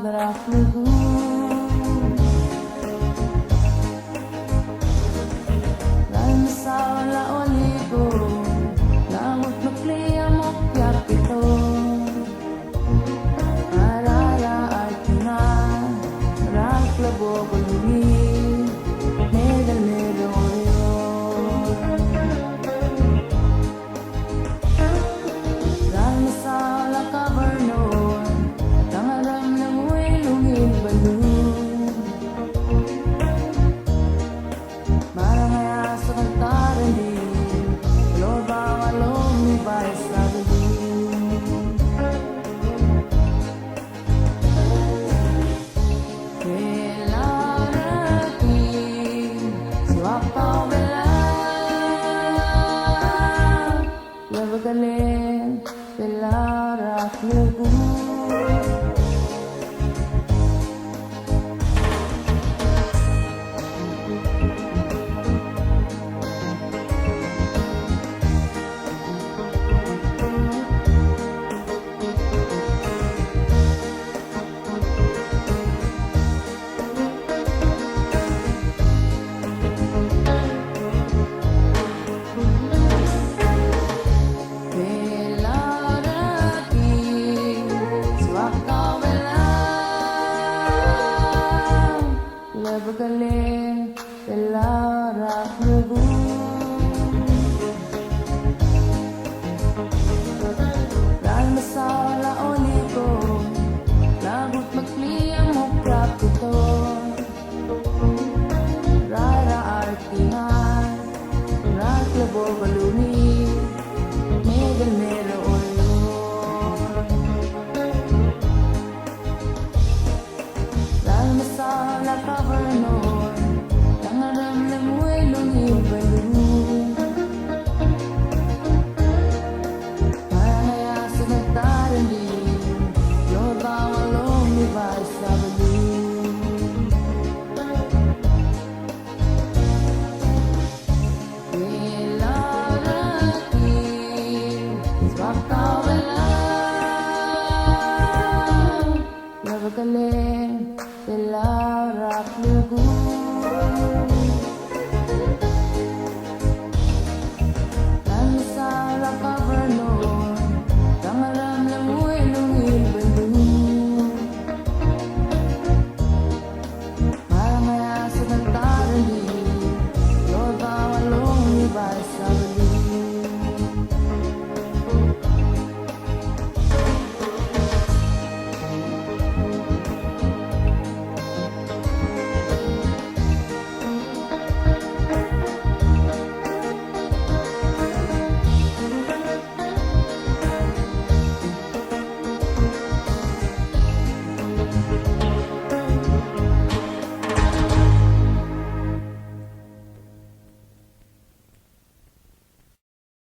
Drachlugu Lan sa laoligo Lamot makliya mo piyapito Arara artina Drachlago kulungi Medal medorio Lan sa lakabarnon Tangaram ng wilungin balon Marangaya sa kantaran din Lord bawalong ibay sa galing Kelarating Siwapaw belang Labagaling Kelarak lugu Labagaling Kelarak lugu Ran sa laoligo Lagot makliyang mo kapito Rara artihan Raklabo baluni Medal mero oyo Ran sa lakabarnon Tangaram ng wilong ibalun Marangaya sa nagtaran din Lord bawalong ibay sa balun Kelarating Siwapaw belang Labagaling Kelarak lugu